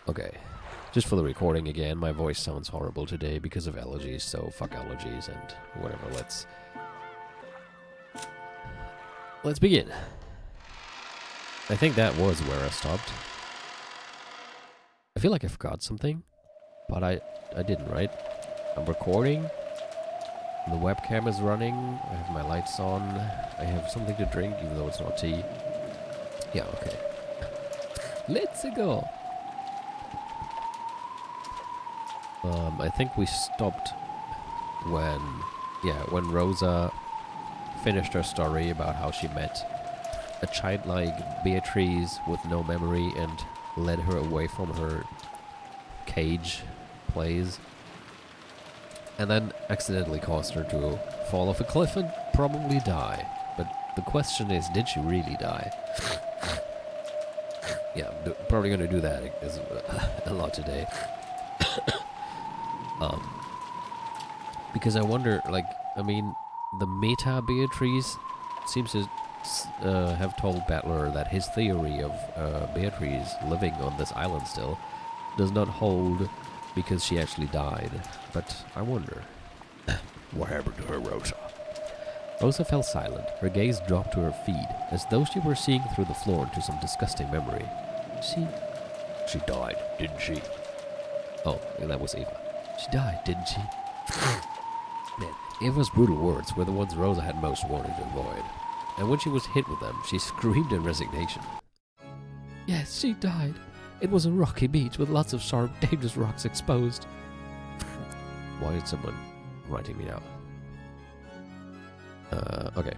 Okay. Just for the recording again, my voice sounds horrible today because of allergies, so fuck allergies and whatever. Let's begin. I think that was where I stopped. I feel like I forgot something, but I didn't, right? I'm recording. The webcam is running. I have my lights on. I have something to drink, even though it's not tea. Yeah, okay. Let's go. I think we stopped when Rosa finished her story about how she met a childlike Beatrice with no memory and led her away from her cage plays, and then accidentally caused her to fall off a cliff and probably die. But the question is, did she really die? Yeah, I'm probably going to do that a lot today. Because I wonder, the meta Beatrice seems to have told Battler that his theory of Beatrice living on this island still does not hold because she actually died. But I wonder, what happened to her, Rosa? Rosa fell silent. Her gaze dropped to her feet, as though she were seeing through the floor into some disgusting memory. She died, didn't she? Oh, that was Eva. She died, didn't she? Man, Eva's brutal words were the ones Rosa had most wanted to avoid. And when she was hit with them, she screamed in resignation. Yes, she died. It was a rocky beach with lots of sharp, dangerous rocks exposed. Why is someone writing me now? Okay.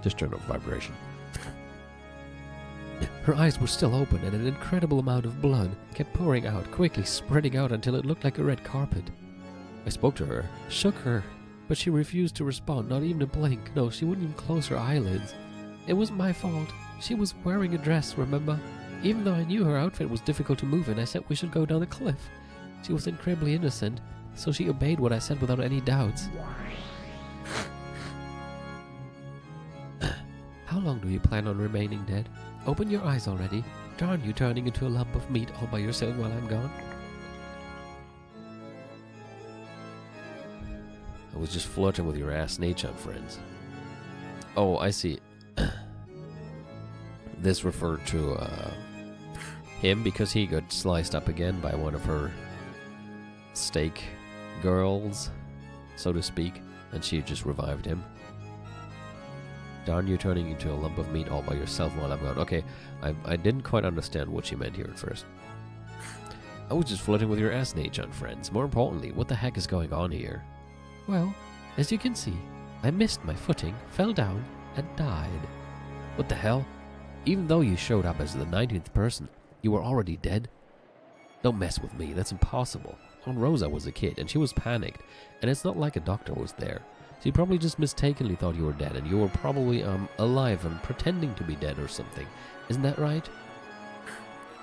Just turn off vibration. Her eyes were still open and an incredible amount of blood kept pouring out, quickly spreading out until it looked like a red carpet. I spoke to her, shook her, but she refused to respond, not even to blink. No, she wouldn't even close her eyelids. It was my fault. She was wearing a dress, remember? Even though I knew her outfit was difficult to move in, I said we should go down the cliff. She was incredibly innocent, so she obeyed what I said without any doubts. How long do you plan on remaining dead? Open your eyes already. Darn you turning into a lump of meat all by yourself while I'm gone. I was just flirting with your ass nature, friends. Oh, I see. This referred to him because he got sliced up again by one of her steak girls, so to speak, and she just revived him. Darn you turning into a lump of meat all by yourself while I'm gone. Okay, I didn't quite understand what she meant here at first. I was just flirting with your ass nature, friends. More importantly, what the heck is going on here? Well, as you can see, I missed my footing, fell down, and died. What the hell? Even though you showed up as the 19th person, you were already dead? Don't mess with me, that's impossible. Aunt Rosa was a kid, and she was panicked, and it's not like a doctor was there. She probably just mistakenly thought you were dead, and you were probably, alive and pretending to be dead or something. Isn't that right?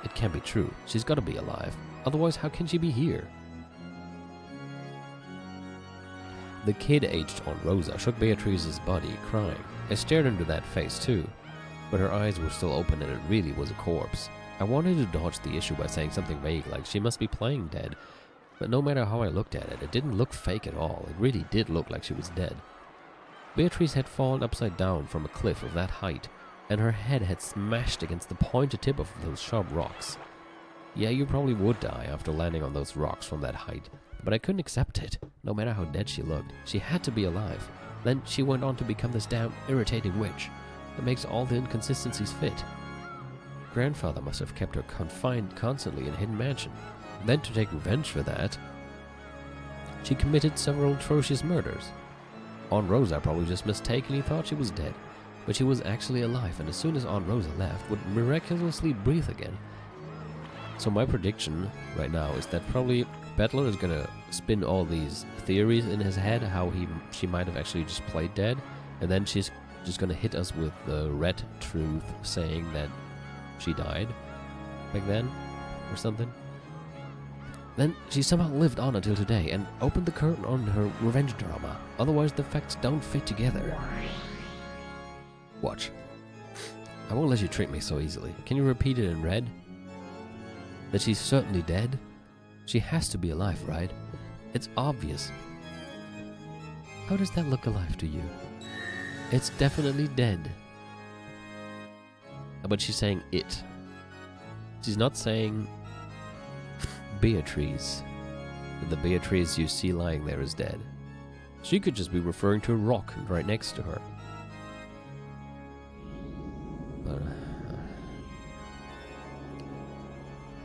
It can't be true. She's gotta be alive. Otherwise, how can she be here? The kid-aged Aunt Rosa shook Beatrice's body, crying. I stared into that face, too. But her eyes were still open and it really was a corpse. I wanted to dodge the issue by saying something vague like she must be playing dead. But no matter how I looked at it, it didn't look fake at all. It really did look like she was dead. Beatrice had fallen upside down from a cliff of that height, and her head had smashed against the pointed tip of those sharp rocks. Yeah, you probably would die after landing on those rocks from that height, but I couldn't accept it. No matter how dead she looked, she had to be alive. Then she went on to become this damn irritating witch that makes all the inconsistencies fit. Grandfather must have kept her confined constantly in a hidden mansion. Then, to take revenge for that, she committed several atrocious murders. Aunt Rosa probably just mistakenly thought she was dead, but she was actually alive, and as soon as Aunt Rosa left, would miraculously breathe again. So my prediction right now is that probably Battler is gonna spin all these theories in his head, how she might have actually just played dead, and then she's just gonna hit us with the red truth saying that she died back then, or something. Then she somehow lived on until today and opened the curtain on her revenge drama. Otherwise the facts don't fit together. Watch. I won't let you trick me so easily. Can you repeat it in red? That she's certainly dead? She has to be alive, right? It's obvious. How does that look alive to you? It's definitely dead. But she's saying it. She's not saying Beatrice. The Beatrice you see lying there is dead. She could just be referring to a rock right next to her. But,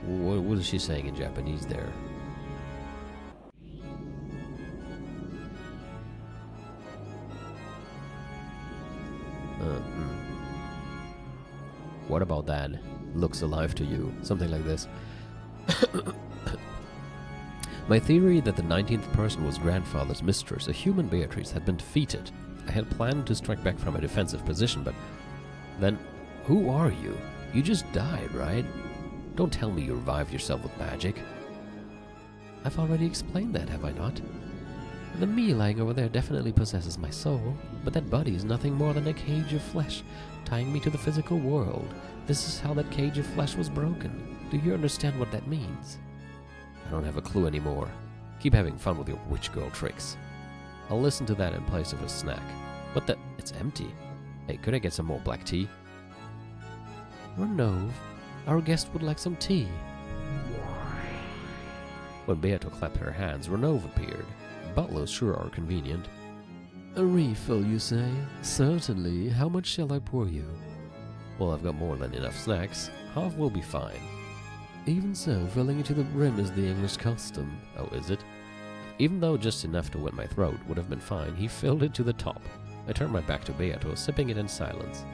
what is she saying in Japanese there? What about that? Looks alive to you. Something like this. My theory that the 19th person was grandfather's mistress, a human Beatrice, had been defeated. I had planned to strike back from a defensive position, but then, who are you? You just died, right? Don't tell me you revived yourself with magic. I've already explained that, have I not? The me lying over there definitely possesses my soul, but that body is nothing more than a cage of flesh, tying me to the physical world. This is how that cage of flesh was broken. Do you understand what that means? I don't have a clue anymore. Keep having fun with your witch girl tricks. I'll listen to that in place of a snack. What the? It's empty. Hey, could I get some more black tea? Renove, our guest would like some tea. When Beato clapped her hands, Renove appeared. Butlers sure are convenient. A refill, you say? Certainly. How much shall I pour you? Well, I've got more than enough snacks. Half will be fine. Even so, filling it to the brim is the English custom. Oh, is it? Even though just enough to wet my throat would have been fine, he filled it to the top. I turned my back to Beato, sipping it in silence.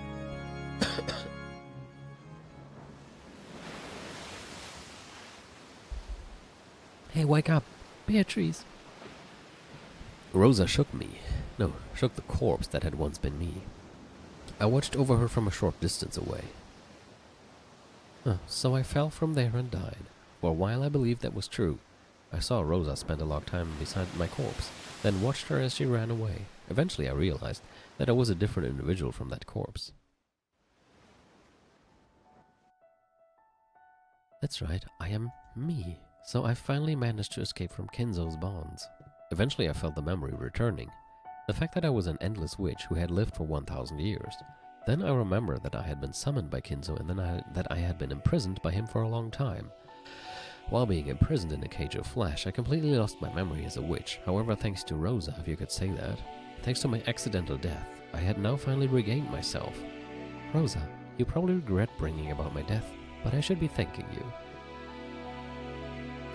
Hey, wake up! Beatrice! Rosa shook me. No, shook the corpse that had once been me. I watched over her from a short distance away. So I fell from there and died. For a while I believed that was true. I saw Rosa spend a long time beside my corpse, then watched her as she ran away. Eventually I realized that I was a different individual from that corpse. That's right, I am me. So I finally managed to escape from Kenzo's bonds. Eventually I felt the memory returning. The fact that I was an endless witch who had lived for 1,000 years. Then I remembered that I had been summoned by Kinzo and that I had been imprisoned by him for a long time. While being imprisoned in a cage of flesh, I completely lost my memory as a witch. However, thanks to Rosa, if you could say that, thanks to my accidental death, I had now finally regained myself. Rosa, you probably regret bringing about my death, but I should be thanking you.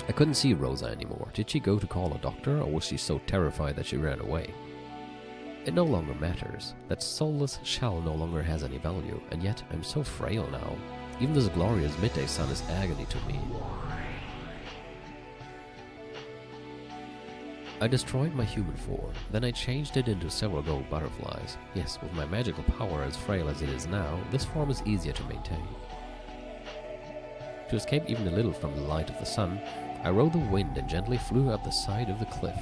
I couldn't see Rosa anymore. Did she go to call a doctor, or was she so terrified that she ran away? It no longer matters. That soulless shell no longer has any value, and yet I'm so frail now. Even this glorious midday sun is agony to me. I destroyed my human form, then I changed it into several gold butterflies. Yes, with my magical power as frail as it is now, this form is easier to maintain. To escape even a little from the light of the sun, I rode the wind and gently flew up the side of the cliff.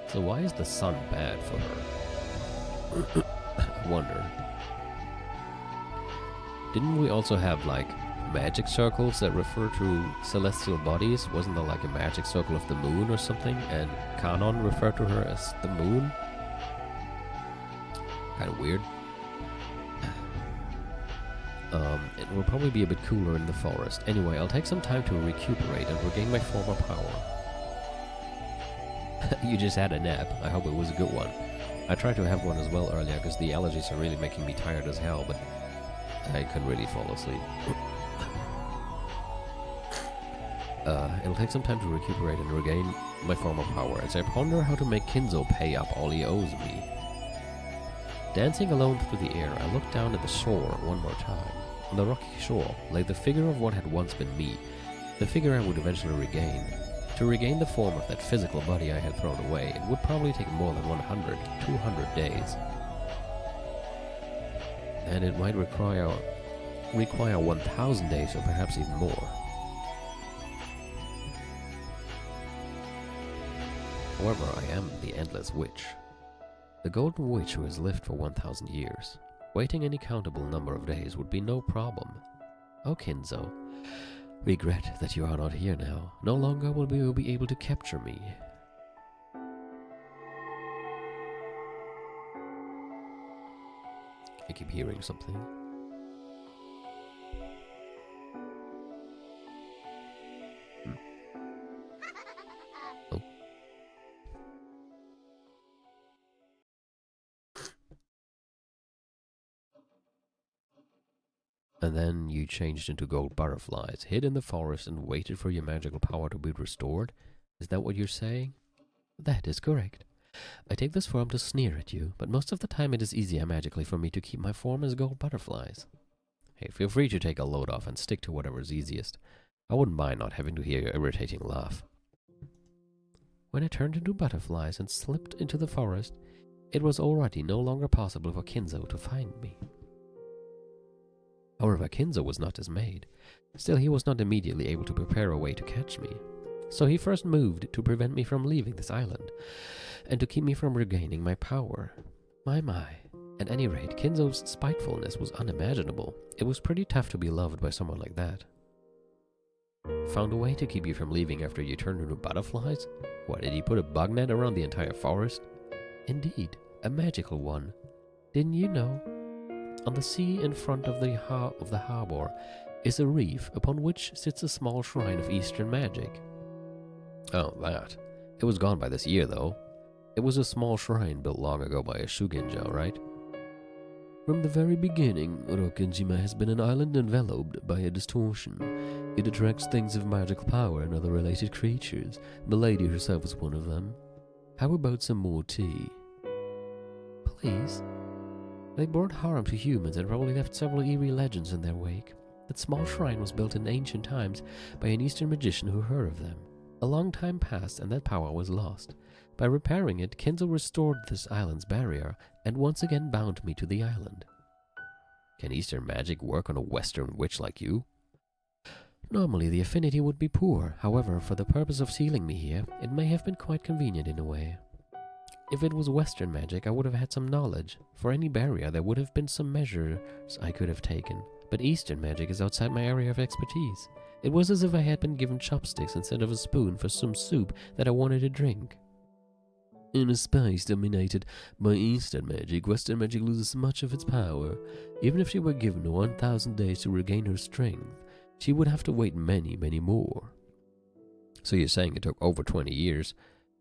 So why is the sun bad for her? I wonder. Didn't we also have, like, magic circles that refer to celestial bodies? Wasn't there like a magic circle of the moon or something? And Kanon referred to her as the moon? Kind of weird. It will probably be a bit cooler in the forest. Anyway, I'll take some time to recuperate and regain my former power. You just had a nap. I hope it was a good one. I tried to have one as well earlier because the allergies are really making me tired as hell, but I couldn't really fall asleep. It'll take some time to recuperate and regain my former power as I ponder how to make Kinzo pay up all he owes me. Dancing alone through the air, I looked down at the shore one more time. On the rocky shore lay the figure of what had once been me, the figure I would eventually regain. To regain the form of that physical body I had thrown away, it would probably take more than 100, 200 days. And it might require 1,000 days or perhaps even more. However, I am the Endless Witch. The Golden Witch who has lived for 1,000 years. Waiting any countable number of days would be no problem. Oh, Kinzo, Regret that you are not here now. No longer will you be able to capture me. I keep hearing something. Oh. And then you changed into gold butterflies, hid in the forest, and waited for your magical power to be restored? Is that what you're saying? That is correct. I take this form to sneer at you, but most of the time it is easier magically for me to keep my form as gold butterflies. Hey, feel free to take a load off and stick to whatever is easiest. I wouldn't mind not having to hear your irritating laugh. When I turned into butterflies and slipped into the forest, it was already no longer possible for Kinzo to find me. However, Kinzo was not dismayed. Still, he was not immediately able to prepare a way to catch me. So he first moved to prevent me from leaving this island, and to keep me from regaining my power. My. At any rate, Kinzo's spitefulness was unimaginable. It was pretty tough to be loved by someone like that. Found a way to keep you from leaving after you turned into butterflies? What, did he put a bug net around the entire forest? Indeed, a magical one. Didn't you know? On the sea in front of the harbor is a reef upon which sits a small shrine of Eastern magic. Oh, that. It was gone by this year, though. It was a small shrine built long ago by a Shugenja, right? From the very beginning, Rokenjima has been an island enveloped by a distortion. It attracts things of magical power and other related creatures. The lady herself is one of them. How about some more tea? Please. They brought harm to humans and probably left several eerie legends in their wake. That small shrine was built in ancient times by an Eastern magician who heard of them. A long time passed and that power was lost. By repairing it, Kinzo restored this island's barrier and once again bound me to the island. Can Eastern magic work on a Western witch like you? Normally the affinity would be poor. However, for the purpose of sealing me here, it may have been quite convenient in a way. If it was Western magic, I would have had some knowledge. For any barrier, there would have been some measures I could have taken. But Eastern magic is outside my area of expertise. It was as if I had been given chopsticks instead of a spoon for some soup that I wanted to drink. In a space dominated by Eastern magic, Western magic loses much of its power. Even if she were given 1,000 days to regain her strength, she would have to wait many, many more. So you're saying it took over 20 years?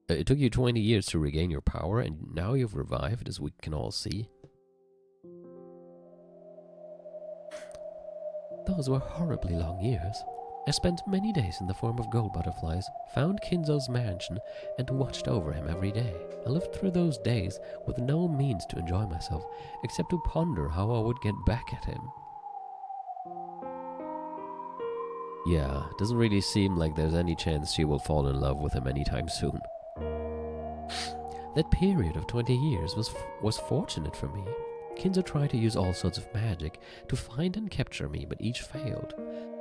It took you 20 years to regain your power, and now you've revived, as we can all see? Those were horribly long years. I spent many days in the form of gold butterflies, found Kinzo's mansion, and watched over him every day. I lived through those days with no means to enjoy myself, except to ponder how I would get back at him. Yeah, it doesn't really seem like there's any chance she will fall in love with him anytime soon. That period of 20 years was fortunate for me. Kinzo tried to use all sorts of magic to find and capture me, but each failed.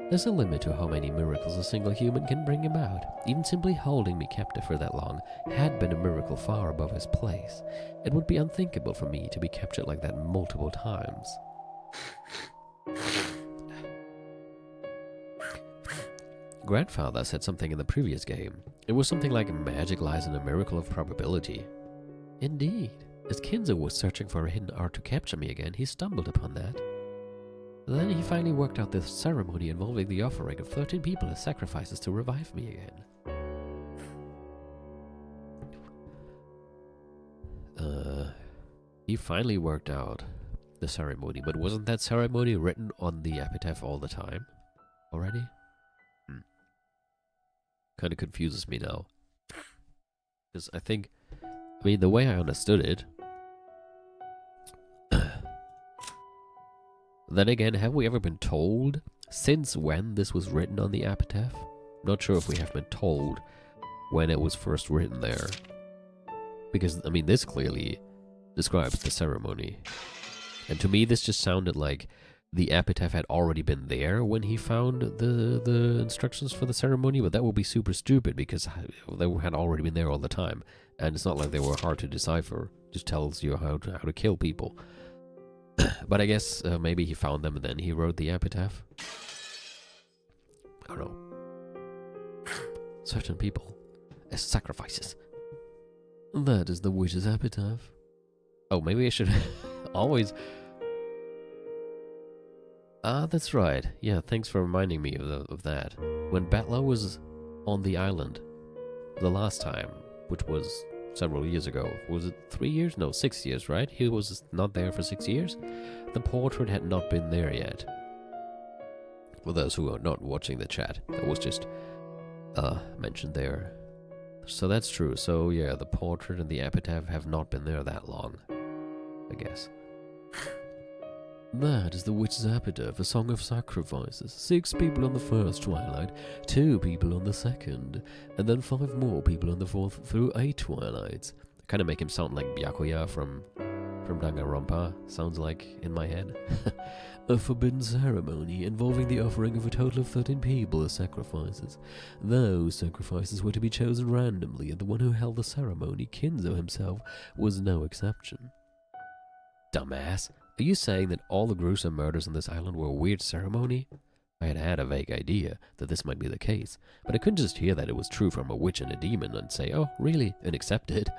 There's a limit to how many miracles a single human can bring about. Even simply holding me captive for that long had been a miracle far above his place. It would be unthinkable for me to be captured like that multiple times. Grandfather said something in the previous game. It was something like magic lies in a miracle of probability. Indeed. As Kinzo was searching for a hidden art to capture me again, he stumbled upon that. Then he finally worked out this ceremony involving the offering of 13 people as sacrifices to revive me again. He finally worked out the ceremony, but wasn't that ceremony written on the epitaph all the time already? Kind of confuses me now. Because I mean, the way I understood it... Then again, have we ever been told since when this was written on the epitaph? Not sure if we have been told when it was first written there. Because, I mean, this clearly describes the ceremony. And to me, this just sounded like the epitaph had already been there when he found the instructions for the ceremony, but that would be super stupid because they had already been there all the time. And it's not like they were hard to decipher. It just tells you how to kill people. But I guess maybe he found them and then he wrote the epitaph. don't know, certain people as sacrifices. That is the witch's epitaph. Oh, maybe I should always... Ah, that's right. Yeah, thanks for reminding me of that. When Batla was on the island the last time, which was several years ago. Was it 3 years? No, 6 years, right? He was not there for 6 years. The portrait had not been there yet. For those who are not watching the chat, that was just mentioned there. So that's true. So yeah, the portrait and the epitaph have not been there that long, I guess. That is the witch's epitaph, a song of sacrifices. 6 people on the first twilight, 2 people on the second, and then 5 more people on the fourth through 8 twilights. Kind of make him sound like Byakuya from Danganronpa, sounds like in my head. A forbidden ceremony involving the offering of a total of 13 people as sacrifices. Those sacrifices were to be chosen randomly, and the one who held the ceremony, Kinzo himself, was no exception. Dumbass. Are you saying that all the gruesome murders on this island were a weird ceremony? I had had a vague idea that this might be the case, but I couldn't just hear that it was true from a witch and a demon and say, oh, really, and accept it.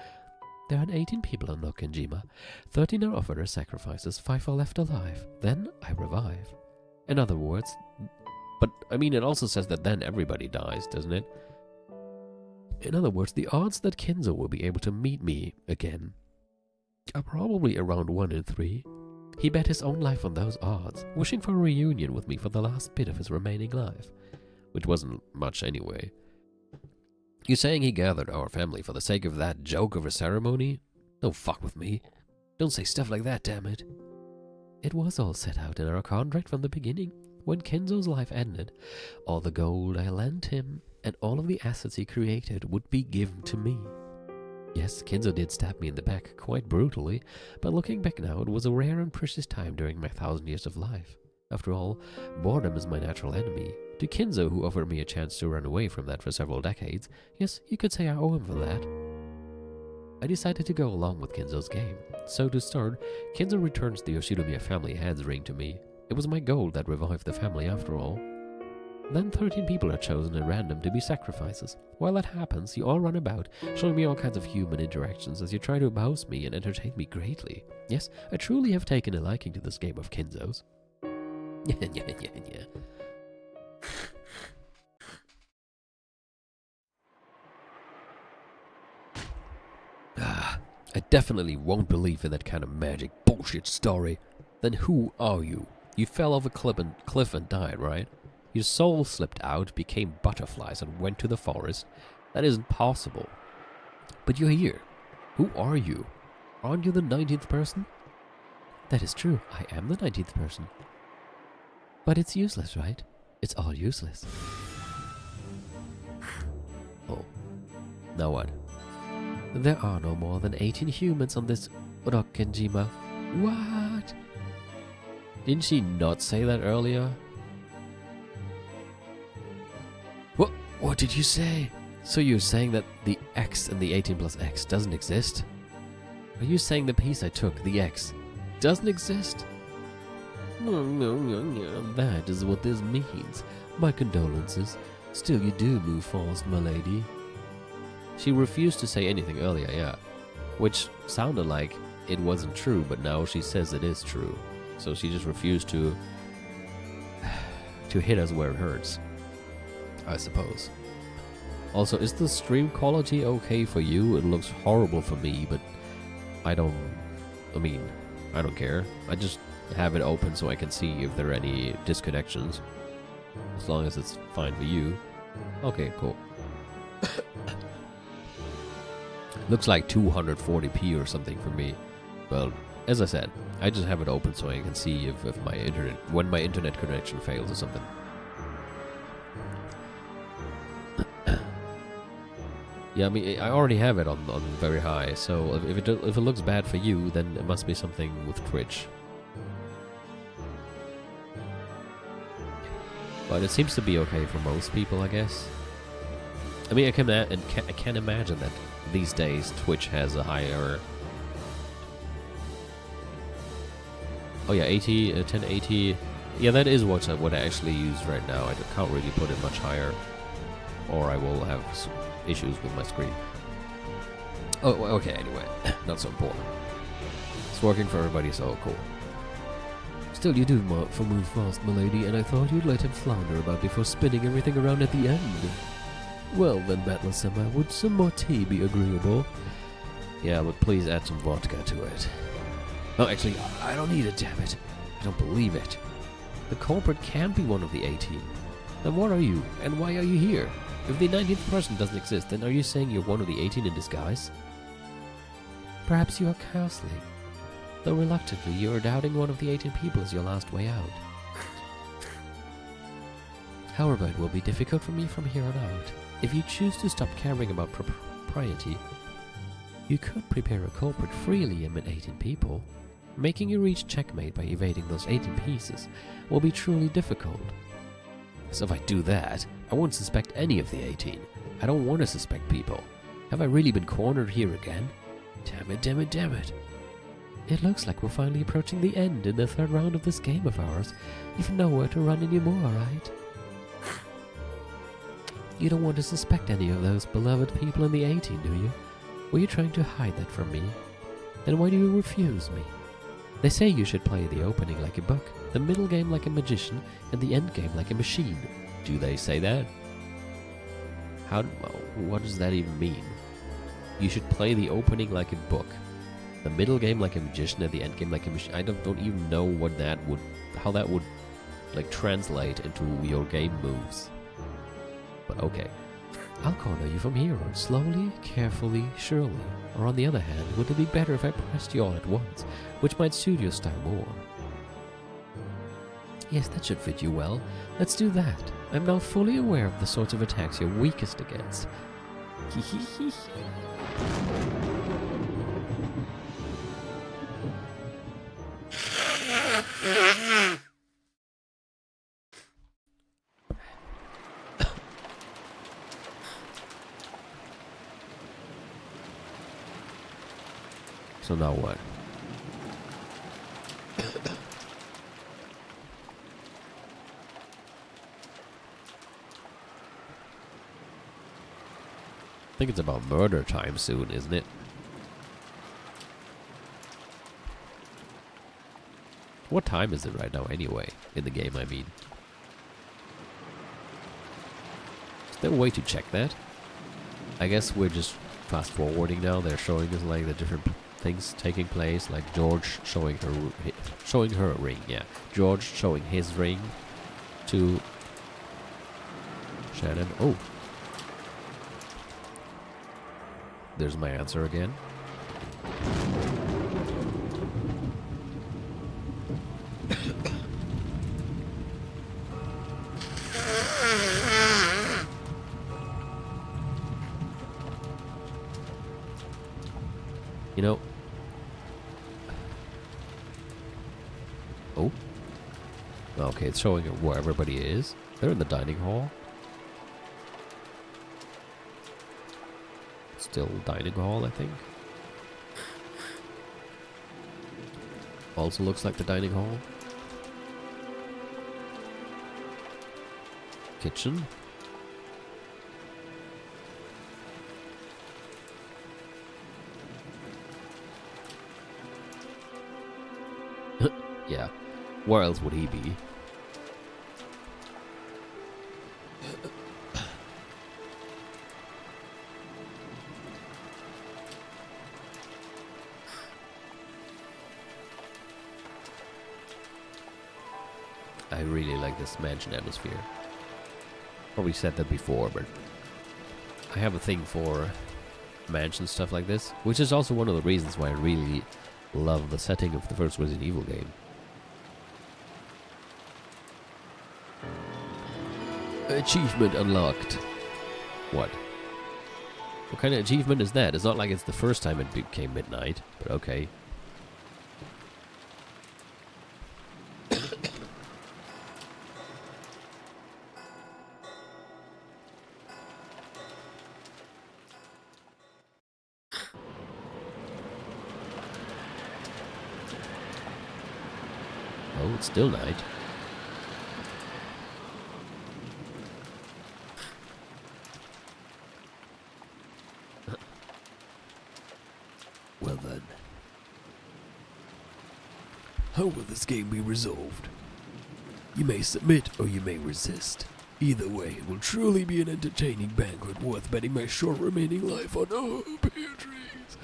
There are 18 people on Nokenjima. 13 are offered as sacrifices, 5 are left alive. Then I revive. In other words, but I mean, it also says that then everybody dies, doesn't it? In other words, the odds that Kinzo will be able to meet me again are probably around 1 in 3. He bet his own life on those odds, wishing for a reunion with me for the last bit of his remaining life. Which wasn't much anyway. You saying he gathered our family for the sake of that joke of a ceremony? Don't fuck with me. Don't say stuff like that, damn it. It was all set out in our contract from the beginning. When Kinzo's life ended, all the gold I lent him and all of the assets he created would be given to me. Yes, Kinzo did stab me in the back quite brutally, but looking back now, it was a rare and precious time during my 1,000 years of life. After all, boredom is my natural enemy. To Kinzo, who offered me a chance to run away from that for several decades, yes, you could say I owe him for that. I decided to go along with Kinzo's game. So to start, Kinzo returns the Yoshinomiya family head's ring to me. It was my goal that revived the family after all. Then 13 people are chosen at random to be sacrifices. While that happens, you all run about, showing me all kinds of human interactions as you try to oppose me and entertain me greatly. Yes, I truly have taken a liking to this game of Kinzo's. I definitely won't believe in that kind of magic bullshit story. Then who are you? You fell off a cliff and died, right? Your soul slipped out, became butterflies, and went to the forest. That isn't possible. But you're here. Who are you? Aren't you the 19th person? That is true. I am the 19th person. But it's useless, right? It's all useless. Oh. Now what? There are no more than 18 humans on this Orokenjima. What? Didn't she not say that earlier? What did you say? So you're saying that the X and the 18 plus X doesn't exist? Are you saying the piece I took, the X, doesn't exist? That is what this means. My condolences. Still, you do move fast, my lady. She refused to say anything earlier, yeah. Which sounded like it wasn't true, but now she says it is true. So she just refused to hit us where it hurts, I suppose. Also, is the stream quality okay for you? It looks horrible for me, but I don't care. I just have it open so I can see if there are any disconnections. As long as it's fine for you. Okay, cool. Looks like 240p or something for me. Well, as I said, I just have it open so I can see if when my internet connection fails or something. Yeah, I mean, I already have it on very high, so if it looks bad for you, then it must be something with Twitch. But it seems to be okay for most people, I guess. I mean, I can imagine that these days Twitch has a higher... Oh yeah, 1080 Yeah, that is what I actually use right now. I can't really put it much higher, or I will have issues with my screen. Oh, okay, anyway. Not so important. It's working for everybody, so cool. Still, you do move fast, milady, and I thought you'd let him flounder about before spinning everything around at the end. Well then, Battlesema, would some more tea be agreeable? Yeah, but please add some vodka to it. No, actually, I don't need it, damn it. I don't believe it. The culprit can't be one of the 18. Then what are you, and why are you here? If the 19th person doesn't exist, then are you saying you're one of the 18 in disguise? Perhaps you are cowsling. Though reluctantly, you are doubting one of the 18 people as your last way out. However, it will be difficult for me from here on out. If you choose to stop caring about propriety, you could prepare a culprit freely amid 18 people. Making you reach checkmate by evading those 18 pieces will be truly difficult. So if I do that, I won't suspect any of the 18. I don't want to suspect people. Have I really been cornered here again? Damn it, damn it, damn it. It looks like we're finally approaching the end in the third round of this game of ours. You've nowhere to run anymore, right? You don't want to suspect any of those beloved people in the 18, do you? Were you trying to hide that from me? Then why do you refuse me? They say you should play the opening like a book, the middle game like a magician, and the end game like a machine. Do they say that? What does that even mean? You should play the opening like a book, the middle game like a magician, and the end game like a machine. I don't even know how that would like translate into your game moves. But okay. I'll corner you from here on, slowly, carefully, surely. Or on the other hand, would it be better if I pressed you all at once, which might suit your style more? Yes, that should fit you well. Let's do that. I'm now fully aware of the sorts of attacks you're weakest against. So now what? I think it's about murder time soon, isn't it? What time is it right now anyway? In the game, I mean. Is there a way to check that? I guess we're just fast forwarding now. They're showing us like the different things taking place, like George showing her a ring. Yeah, George showing his ring to Shannon. Oh, there's my answer again. You know. Oh. Okay, it's showing where everybody is. They're in the dining hall. Still dining hall, I think. Also looks like the dining hall. Kitchen. Yeah. Where else would he be? I really like this mansion atmosphere. Probably said that before, but I have a thing for mansion stuff like this, which is also one of the reasons why I really love the setting of the first Resident Evil game. Achievement unlocked. What? What kind of achievement is that? It's not like it's the first time it became midnight, but okay. Oh, it's still night. Well then. How will this game be resolved? You may submit or you may resist. Either way, it will truly be an entertaining banquet worth betting my short remaining life on. Oh, Beatrice!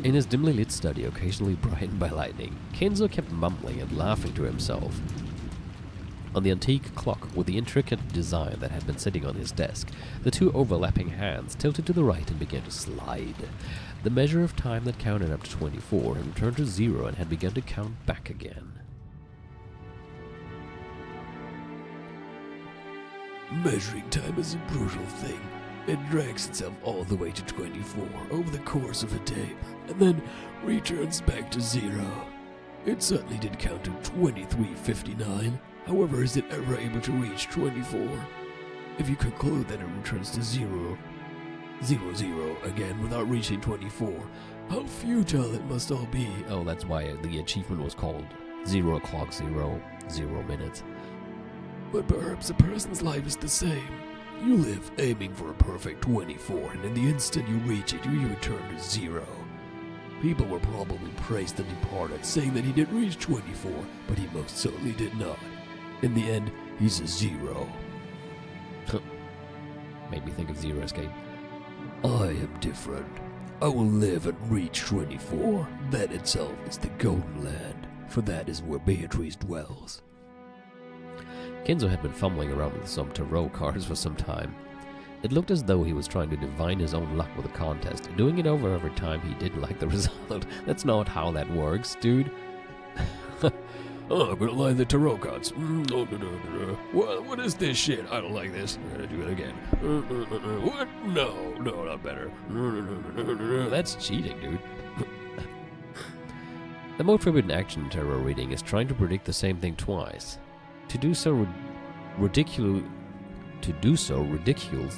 In his dimly lit study, occasionally brightened by lightning, Kenzo kept mumbling and laughing to himself. On the antique clock with the intricate design that had been sitting on his desk, the two overlapping hands tilted to the right and began to slide. The measure of time that counted up to 24 had returned to 0 and had begun to count back again. Measuring time is a brutal thing. It drags itself all the way to 24 over the course of a day, and then returns back to 0. It certainly did count to 23:59. However, is it ever able to reach 24? If you conclude that it returns to 0 again without reaching 24, how futile it must all be. Oh, that's why the achievement was called 0 o'clock 0 minutes. But perhaps a person's life is the same. You live aiming for a perfect 24, and in the instant you reach it, you return to 0. People were probably praised the departed, saying that he did reach 24, but he most certainly did not. In the end, he's a 0. Made me think of Zero Escape. I am different. I will live and reach 24. That itself is the Golden Land, for that is where Beatrice dwells. Kenzo had been fumbling around with some tarot cards for some time. It looked as though he was trying to divine his own luck with a contest, doing it over every time he didn't like the result. That's not how that works, dude. Oh, I'm gonna line the tarot cards. No. What is this shit? I don't like this. I'm gonna do it again. What? No, not better. That's cheating, dude. The most forbidden action in tarot reading is trying to predict the same thing twice. To do so ridicules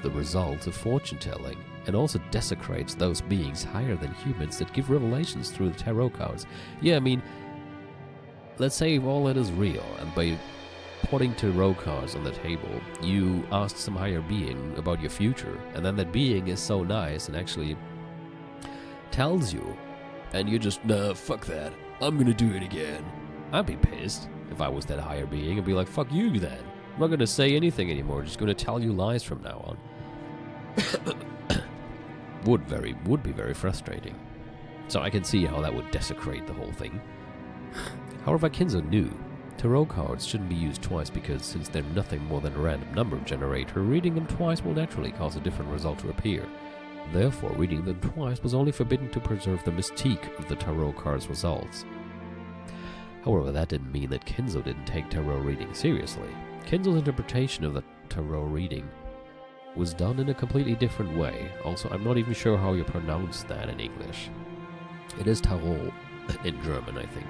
the results of fortune-telling, and also desecrates those beings higher than humans that give revelations through the tarot cards. Yeah, I mean, let's say if all that is real, and by putting tarot cards on the table, you ask some higher being about your future, and then that being is so nice and actually tells you, and you just, nah, fuck that, I'm gonna do it again. I'd be pissed if I was that higher being and be like, fuck you then. I'm not gonna say anything anymore, just gonna tell you lies from now on. would be very frustrating. So I can see how that would desecrate the whole thing. However, Kenzo knew tarot cards shouldn't be used twice because since they're nothing more than a random number generator, reading them twice will naturally cause a different result to appear. Therefore, reading them twice was only forbidden to preserve the mystique of the tarot card's results. However, that didn't mean that Kenzo didn't take tarot reading seriously. Kenzo's interpretation of the tarot reading was done in a completely different way. Also, I'm not even sure how you pronounce that in English. It is tarot in German, I think.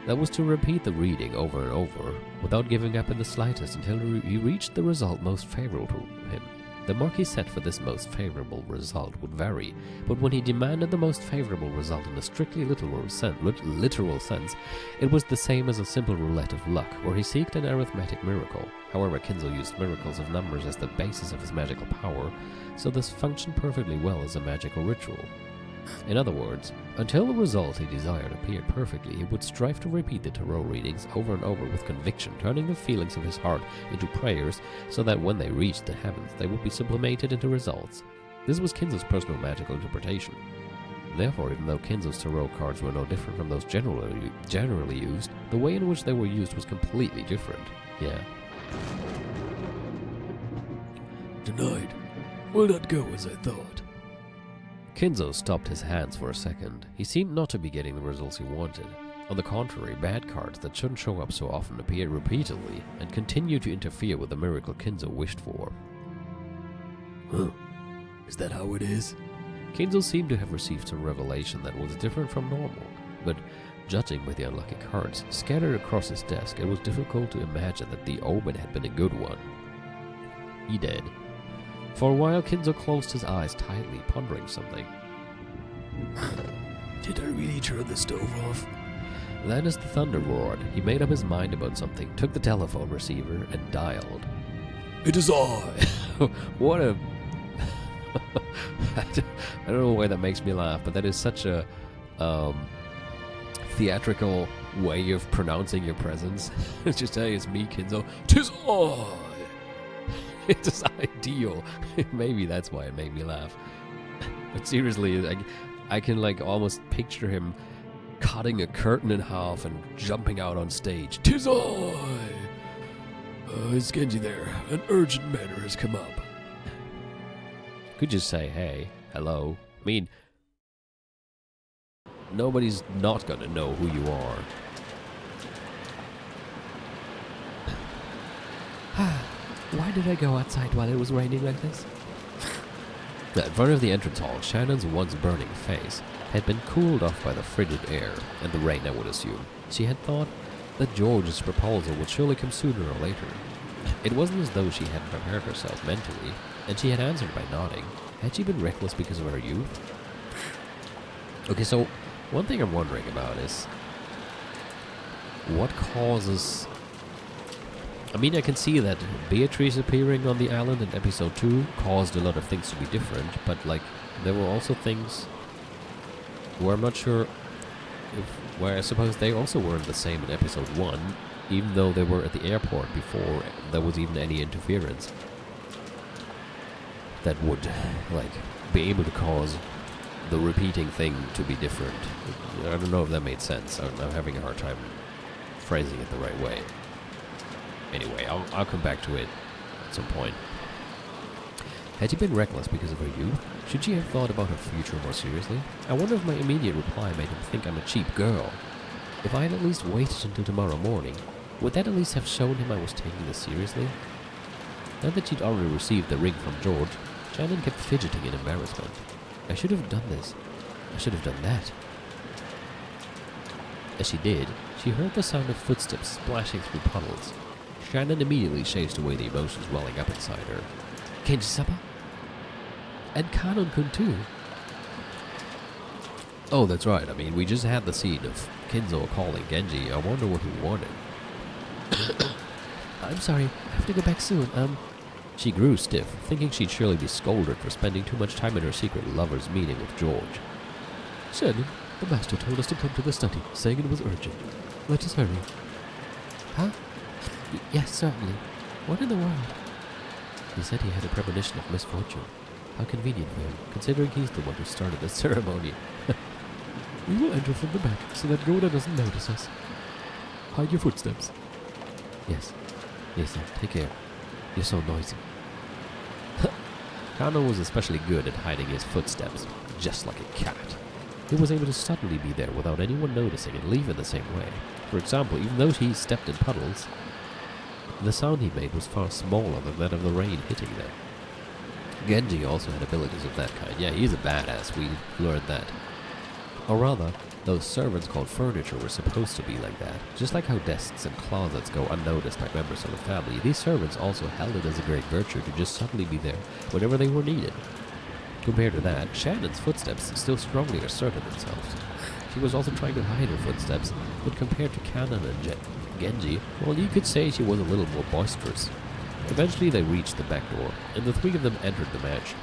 That was to repeat the reading over and over, without giving up in the slightest until he reached the result most favorable to him. The mark he set for this most favorable result would vary, but when he demanded the most favorable result in a strictly literal sense, it was the same as a simple roulette of luck, where he seeked an arithmetic miracle. However, Kenzo used miracles of numbers as the basis of his magical power, so this functioned perfectly well as a magical ritual. In other words, until the result he desired appeared perfectly, he would strive to repeat the tarot readings over and over with conviction, turning the feelings of his heart into prayers so that when they reached the heavens, they would be sublimated into results. This was Kenzo's personal magical interpretation. Therefore, even though Kenzo's tarot cards were no different from those generally used, the way in which they were used was completely different. Yeah. Tonight will not go as I thought. Kenzo stopped his hands for a second. He seemed not to be getting the results he wanted. On the contrary, bad cards that shouldn't show up so often appeared repeatedly and continued to interfere with the miracle Kenzo wished for. Huh. Is that how it is? Kenzo seemed to have received some revelation that was different from normal, but judging by the unlucky cards scattered across his desk, it was difficult to imagine that the omen had been a good one. He did. For a while, Kenzo closed his eyes tightly, pondering something. Did I really turn the stove off? Then as the thunder roared, he made up his mind about something, took the telephone receiver, and dialed. It is I! What a I don't know why that makes me laugh, but that is such a theatrical way of pronouncing your presence. It's just, hey, it's me, Kinzo. 'Tis I. It's ideal. Maybe that's why it made me laugh. But seriously, I can like almost picture him cutting a curtain in half and jumping out on stage. 'Tis I. Is Genji there? An urgent matter has come up. Could just say, hey, hello. I mean, nobody's not gonna know who you are. Why did I go outside while it was raining like this? In front of the entrance hall, Shannon's once burning face had been cooled off by the frigid air and the rain, I would assume. She had thought that George's proposal would surely come sooner or later. It wasn't as though she hadn't prepared herself mentally, and she had answered by nodding. Had she been reckless because of her youth? Okay, so one thing I'm wondering about is what causes... I mean, I can see that Beatrice appearing on the island in episode 2 caused a lot of things to be different, but like, there were also things where I'm not sure where I suppose they also weren't the same in episode 1, even though they were at the airport before there was even any interference that would, like, be able to cause the repeating thing to be different. I don't know if that made sense. I'm having a hard time phrasing it the right way. Anyway, I'll come back to it at some point. Had she been reckless because of her youth? Should she have thought about her future more seriously? I wonder if my immediate reply made him think I'm a cheap girl. If I had at least waited until tomorrow morning, would that at least have shown him I was taking this seriously? Now that she'd already received the ring from George, Shannon kept fidgeting in embarrassment. I should have done this. I should have done that. As she did, she heard the sound of footsteps splashing through puddles. Shannon immediately chased away the emotions welling up inside her. Kenji-sama? And Kanon-kun too. Oh, that's right. I mean, we just had the scene of Kinzo calling Genji. I wonder what he wanted. I'm sorry, I have to go back soon. She grew stiff, thinking she'd surely be scolded for spending too much time in her secret lover's meeting with George. Shannon, the master told us to come to the study, saying it was urgent. Let us hurry. Huh? Yes, certainly. What in the world? He said he had a premonition of misfortune. How convenient for him, considering he's the one who started the ceremony. We will enter from the back, so that Goda doesn't notice us. Hide your footsteps. Yes. Lisa, take care. You're so noisy. Kano was especially good at hiding his footsteps, just like a cat. He was able to suddenly be there without anyone noticing and leave in the same way. For example, even though he stepped in puddles, the sound he made was far smaller than that of the rain hitting them. Genji also had abilities of that kind. Yeah, he's a badass, we learned that. Or rather, those servants called furniture were supposed to be like that. Just like how desks and closets go unnoticed by members of the family, these servants also held it as a great virtue to just suddenly be there whenever they were needed. Compared to that, Shannon's footsteps still strongly asserted themselves. She was also trying to hide her footsteps, but compared to Kanon and Genji, well, you could say she was a little more boisterous. Eventually they reached the back door, and the three of them entered the match.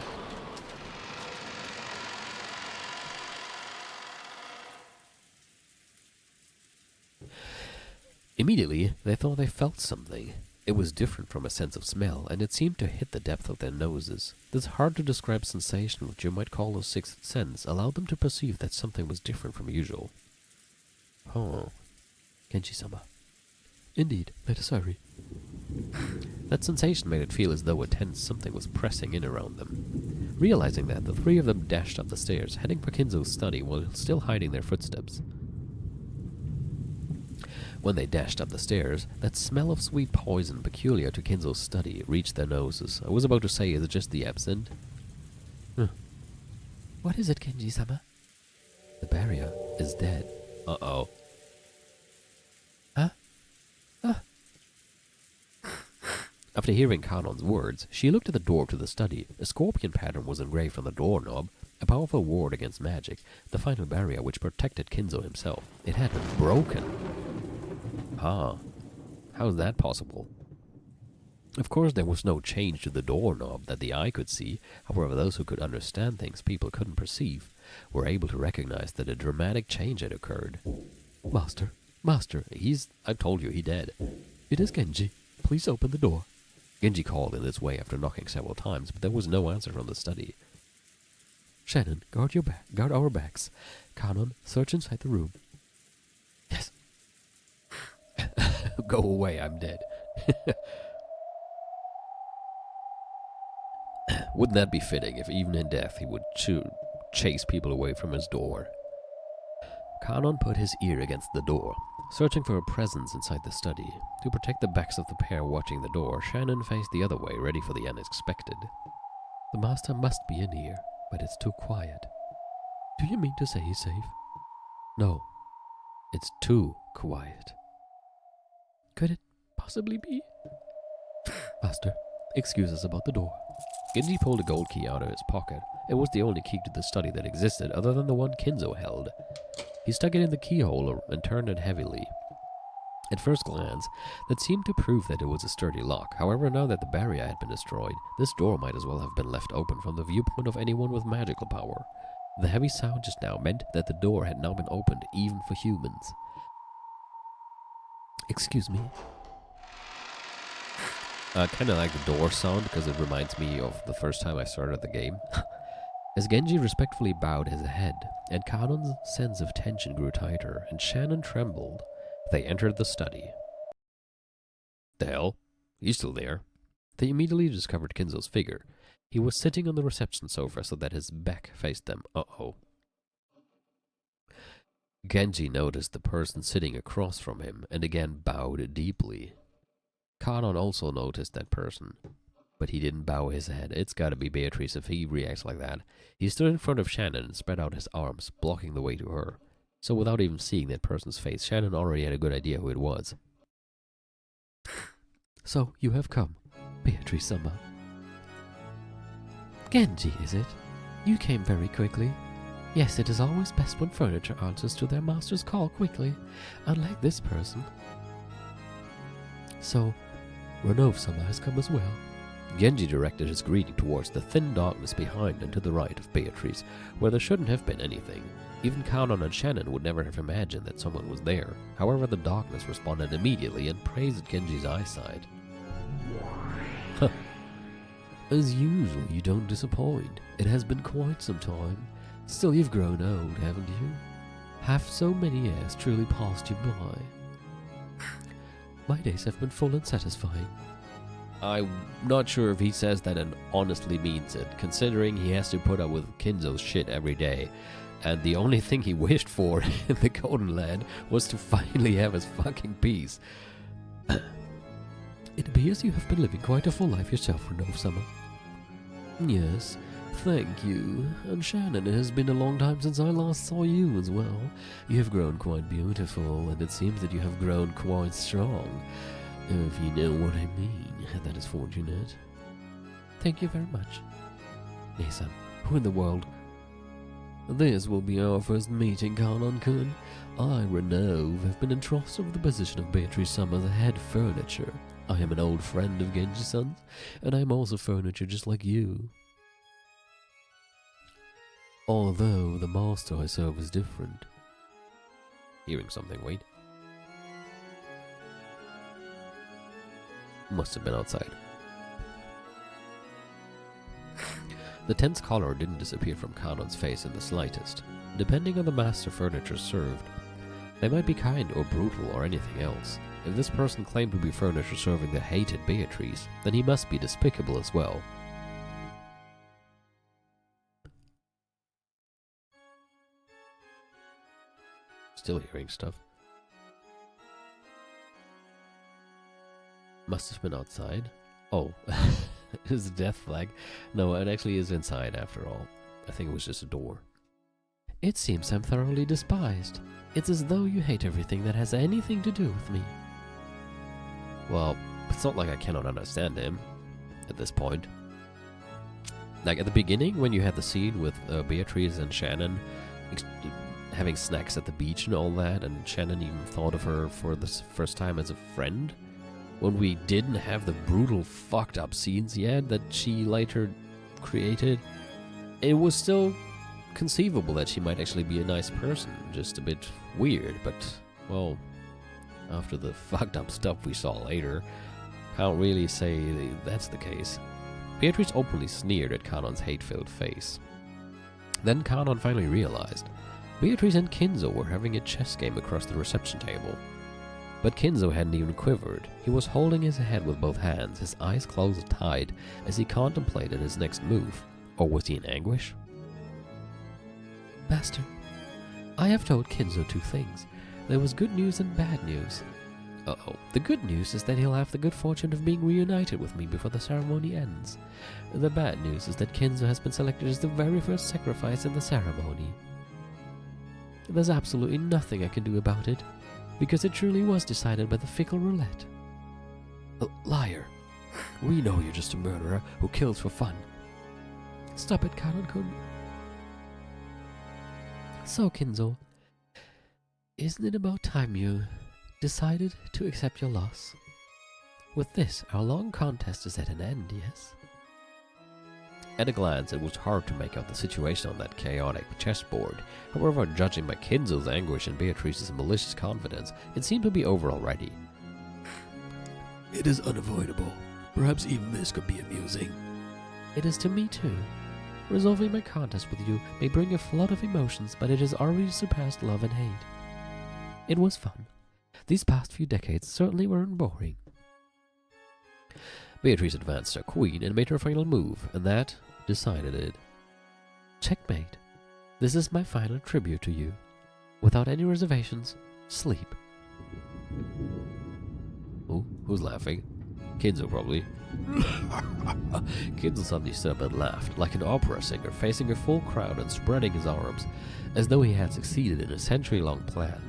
Immediately, they thought they felt something. It was different from a sense of smell, and it seemed to hit the depth of their noses. This hard-to-describe sensation, which you might call a sixth sense, allowed them to perceive that something was different from usual. Oh. Kenji-sama. Indeed, let us hurry. That sensation made it feel as though a tense something was pressing in around them. Realizing that, the three of them dashed up the stairs, heading for Kinzo's study while still hiding their footsteps. When they dashed up the stairs, that smell of sweet poison peculiar to Kinzo's study reached their noses. I was about to say, is it just the absinthe? What is it, Kenji-sama? The barrier is dead. Uh-oh. Huh? After hearing Kanon's words, she looked at the door to the study. A scorpion pattern was engraved on the doorknob, a powerful ward against magic, the final barrier which protected Kinzo himself. It had been broken. Huh. How is that possible? Of course, there was no change to the doorknob that the eye could see. However, those who could understand things people couldn't perceive were able to recognize that a dramatic change had occurred. Master, I told you, he dead. it is Genji. Please open the door. Genji called in this way after knocking several times, but there was no answer from the study. Shannon, guard our backs. Kanon, search inside the room. Yes. Go away, I'm dead. Wouldn't that be fitting if even in death he would chase people away from his door? Kanon put his ear against the door, searching for a presence inside the study. To protect the backs of the pair watching the door, Shannon faced the other way, ready for the unexpected. The master must be in here, but it's too quiet. Do you mean to say he's safe? No, it's too quiet. Could it possibly be? Master, excuse us about the door. Genji pulled a gold key out of his pocket. It was the only key to the study that existed other than the one Kinzo held. He stuck it in the keyhole and turned it heavily. At first glance, that seemed to prove that it was a sturdy lock. However, now that the barrier had been destroyed, this door might as well have been left open from the viewpoint of anyone with magical power. The heavy sound just now meant that the door had now been opened even for humans. Excuse me. I kind of like the door sound because it reminds me of the first time I started the game. As Genji respectfully bowed his head, and Kanon's sense of tension grew tighter, and Shannon trembled, they entered the study. The hell? He's still there. They immediately discovered Kinzo's figure. He was sitting on the reception sofa so that his back faced them. Uh-oh. Genji noticed the person sitting across from him and again bowed deeply. Kanon also noticed that person, but he didn't bow his head. It's gotta be Beatrice if he reacts like that. He stood in front of Shannon and spread out his arms, blocking the way to her. So without even seeing that person's face, Shannon already had a good idea who it was. So, you have come, Beatrice-sama. Genji, is it? You came very quickly. Yes, it is always best when furniture answers to their master's call quickly, unlike this person. So, Renov-sama has come as well. Genji directed his greeting towards the thin darkness behind and to the right of Beatrice, where there shouldn't have been anything. Even Kanon and Shannon would never have imagined that someone was there. However, the darkness responded immediately and praised Genji's eyesight. Huh. As usual, you don't disappoint. It has been quite some time. Still, you've grown old, haven't you? Have so many years truly passed you by? My days have been full and satisfying. I'm not sure if he says that and honestly means it, considering he has to put up with Kinzo's shit every day. And the only thing he wished for in the Golden Land was to finally have his fucking peace. It appears you have been living quite a full life yourself, Renov-sama. Yes, thank you. And Shannon, it has been a long time since I last saw you as well. You have grown quite beautiful, and it seems that you have grown quite strong. If you know what I mean, that is fortunate. Thank you very much. Nei-san, who in the world? This will be our first meeting, Kanon-kun. I, Renov, have been entrusted with the position of Beatrice-sama's head furniture. I am an old friend of Genji-san's, and I am also furniture just like you. Although the master I serve is different. Hearing something, wait. Must have been outside. The tense color didn't disappear from Kanon's face in the slightest. Depending on the master furniture served, they might be kind or brutal or anything else. If this person claimed to be furniture serving the hated Beatrice, then he must be despicable as well. Still hearing stuff. Must have been outside. Oh, it's a death flag. No, it actually is inside after all. I think it was just a door. It seems I'm thoroughly despised. It's as though you hate everything that has anything to do with me. Well, it's not like I cannot understand him at this point. Like at the beginning, when you had the scene with Beatrice and Shannon having snacks at the beach and all that, and Shannon even thought of her for the first time as a friend. when we didn't have the brutal fucked up scenes yet that she later created, it was still conceivable that she might actually be a nice person. Just a bit weird, but, well, after the fucked up stuff we saw later, can't really say that's the case. Beatrice openly sneered at Kanon's hate-filled face. Then Kanon finally realized Beatrice and Kinzo were having a chess game across the reception table. But Kinzo hadn't even quivered. He was holding his head with both hands, his eyes closed tight as he contemplated his next move. Or was he in anguish? Master, I have told Kinzo 2 things. There was good news and bad news. Uh-oh. The good news is that he'll have the good fortune of being reunited with me before the ceremony ends. The bad news is that Kinzo has been selected as the very first sacrifice in the ceremony. There's absolutely nothing I can do about it, because it truly was decided by the fickle roulette. Liar. We know you're just a murderer who kills for fun. Stop it, Kanon-kun. So, Kinzo, isn't it about time you decided to accept your loss? With this, our long contest is at an end, yes? At a glance, it was hard to make out the situation on that chaotic chessboard. However, judging by Kinzo's anguish and Beatrice's malicious confidence, it seemed to be over already. It is unavoidable. Perhaps even this could be amusing. It is to me too. Resolving my contest with you may bring a flood of emotions, but it has already surpassed love and hate. It was fun. These past few decades certainly weren't boring. Beatrice advanced her queen and made her final move, and that decided it. Checkmate. This is my final tribute to you. Without any reservations, sleep. Oh, who's laughing? Kinzo, probably. Kinzo suddenly stood up and laughed, like an opera singer facing a full crowd and spreading his arms, as though he had succeeded in a century-long plan.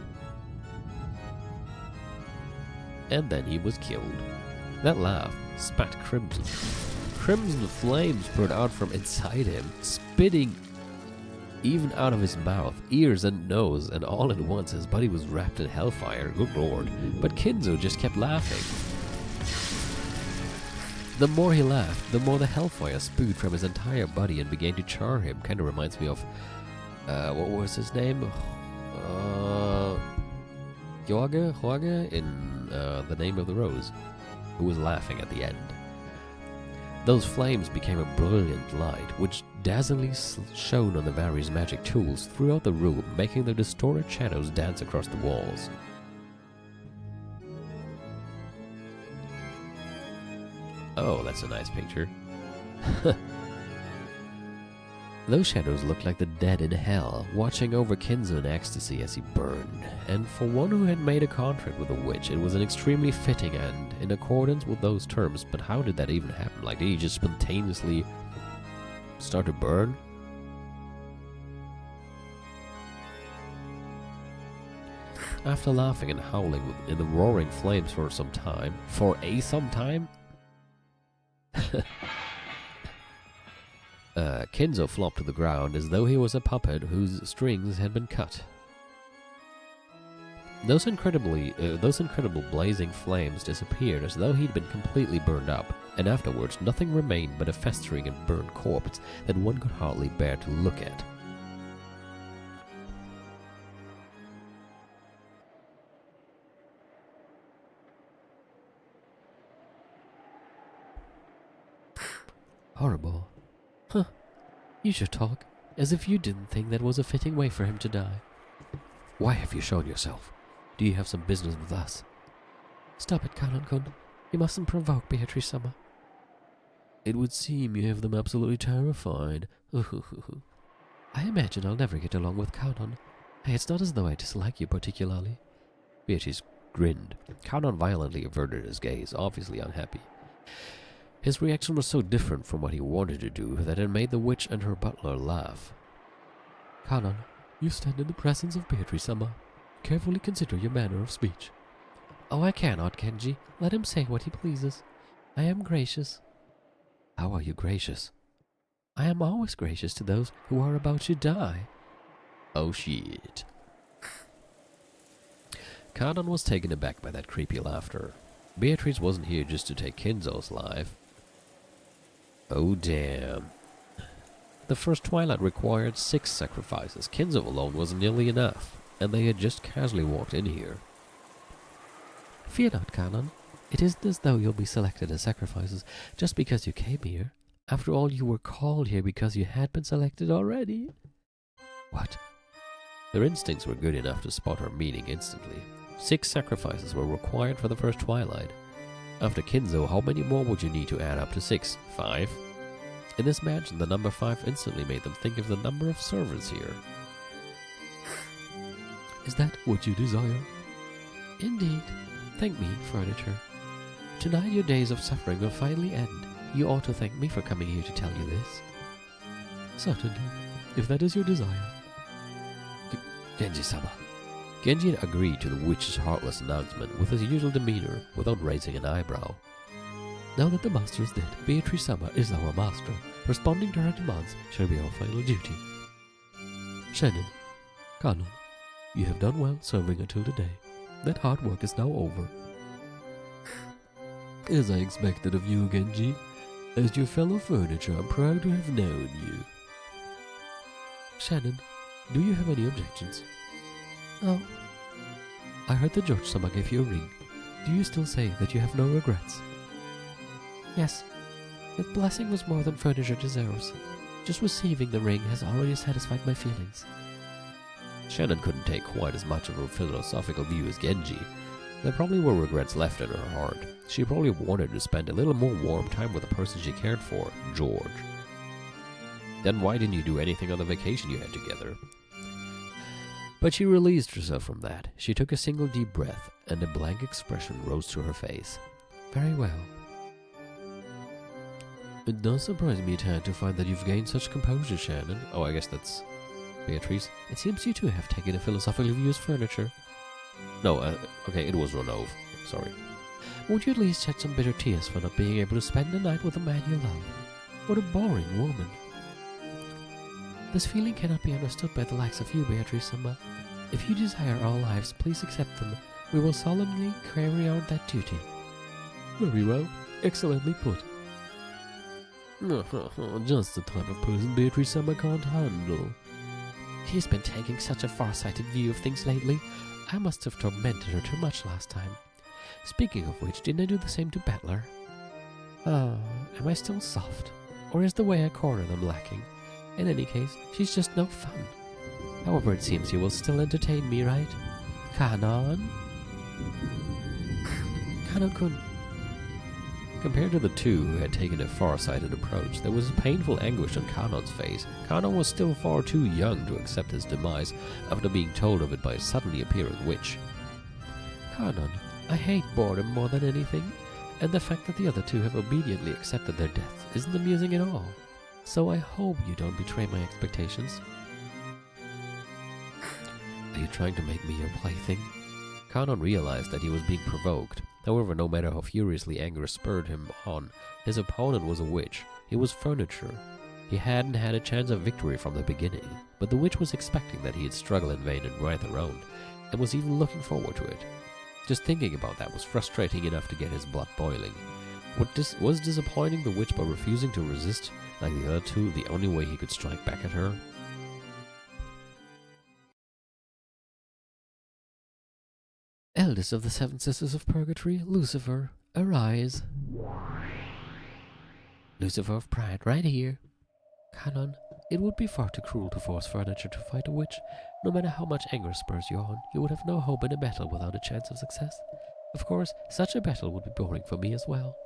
And then he was killed. That laugh spat crimson. Crimson flames poured out from inside him, spitting even out of his mouth, ears and nose, and all at once his body was wrapped in hellfire. Good lord. But Kinzo just kept laughing. The more he laughed, the more the hellfire spewed from his entire body and began to char him. Kinda reminds me of, what was his name? Jorge in The Name of the Rose, who was laughing at the end. Those flames became a brilliant light, which dazzlingly shone on the various magic tools throughout the room, making the distorted shadows dance across the walls. Oh, that's a nice picture. Those shadows looked like the dead in hell, watching over Kinzo in ecstasy as he burned. And for one who had made a contract with a witch, it was an extremely fitting end, in accordance with those terms. But how did that even happen? Like, did he just spontaneously start to burn? After laughing and howling in the roaring flames for some time, Kinzo flopped to the ground as though he was a puppet whose strings had been cut. Those incredible blazing flames disappeared as though he'd been completely burned up, and afterwards nothing remained but a festering and burned corpse that one could hardly bear to look at. Horrible. Huh. You should talk, as if you didn't think that was a fitting way for him to die. Why have you shown yourself? Do you have some business with us? Stop it, Kanon-kun. You mustn't provoke Beatrice-sama. It would seem you have them absolutely terrified. I imagine I'll never get along with Kanon. It's not as though I dislike you particularly. Beatrice grinned. Kanon violently averted his gaze, obviously unhappy. His reaction was so different from what he wanted to do that it made the witch and her butler laugh. Kanon, you stand in the presence of Beatrice-sama. Carefully consider your manner of speech. Oh, I cannot, Kenji. Let him say what he pleases. I am gracious. How are you gracious? I am always gracious to those who are about to die. Oh shit. Kanon was taken aback by that creepy laughter. Beatrice wasn't here just to take Kinzo's life. Oh damn. The first twilight required 6 sacrifices. Kinzo alone wasn't nearly enough, and they had just casually walked in here. Fear not, Canon. It isn't as though you'll be selected as sacrifices just because you came here. After all, you were called here because you had been selected already. What? Their instincts were good enough to spot her meaning instantly. 6 sacrifices were required for the first twilight. After Kinzo, how many more would you need to add up to 6? 5? In this mansion, the number 5 instantly made them think of the number of servants here. Is that what you desire? Indeed. Thank me, furniture. Tonight your days of suffering will finally end. You ought to thank me for coming here to tell you this. Certainly, if that is your desire. Genji-sama. Genji had agreed to the witch's heartless announcement with his usual demeanor, without raising an eyebrow. Now that the master is dead, Beatrice-sama is our master. Responding to her demands shall be our final duty. Shannon, Canon, you have done well serving until today. That hard work is now over. As I expected of you, Genji, as your fellow furniture, I'm proud to have known you. Shannon, do you have any objections? Oh. I heard that George-sama gave you a ring. Do you still say that you have no regrets? Yes. That blessing was more than furniture deserves. Just receiving the ring has already satisfied my feelings. Shannon couldn't take quite as much of a philosophical view as Genji. There probably were regrets left in her heart. She probably wanted to spend a little more warm time with the person she cared for, George. Then why didn't you do anything on the vacation you had together? But she released herself from that. She took a single deep breath, and a blank expression rose to her face. Very well. It does surprise me a tad to find that you've gained such composure, Shannon. Oh, I guess that's Beatrice. It seems you two have taken a philosophical view as furniture. No, okay, it was Ronov. Sorry. Won't you at least shed some bitter tears for not being able to spend the night with a man you love? What a boring woman. This feeling cannot be understood by the likes of you, Beatrice-sama. If you desire our lives, please accept them. We will solemnly carry out that duty. Very well. Excellently put. Just the type of person Beatrice-sama can't handle. She's been taking such a far-sighted view of things lately. I must have tormented her too much last time. Speaking of which, didn't I do the same to Battler? Ah, am I still soft? Or is the way I corner them lacking? In any case, she's just no fun. However, it seems you will still entertain me, right? Kanon? Kanon-kun. Compared to the two who had taken a far-sighted approach, there was painful anguish on Kanon's face. Kanon was still far too young to accept his demise after being told of it by a suddenly appearing witch. Kanon, I hate boredom more than anything, and the fact that the other two have obediently accepted their death isn't amusing at all. So I hope you don't betray my expectations. Are you trying to make me your plaything? Kanon realized that he was being provoked. However, no matter how furiously anger spurred him on, his opponent was a witch. He was furniture. He hadn't had a chance of victory from the beginning, but the witch was expecting that he'd struggle in vain and writhe around, and was even looking forward to it. Just thinking about that was frustrating enough to get his blood boiling. What was disappointing the witch by refusing to resist, like the other two, the only way he could strike back at her? Eldest of the 7 Sisters of Purgatory, Lucifer, arise. Lucifer of Pride, right here. Canon, it would be far too cruel to force furniture to fight a witch. No matter how much anger spurs you on, you would have no hope in a battle without a chance of success. Of course, such a battle would be boring for me as well.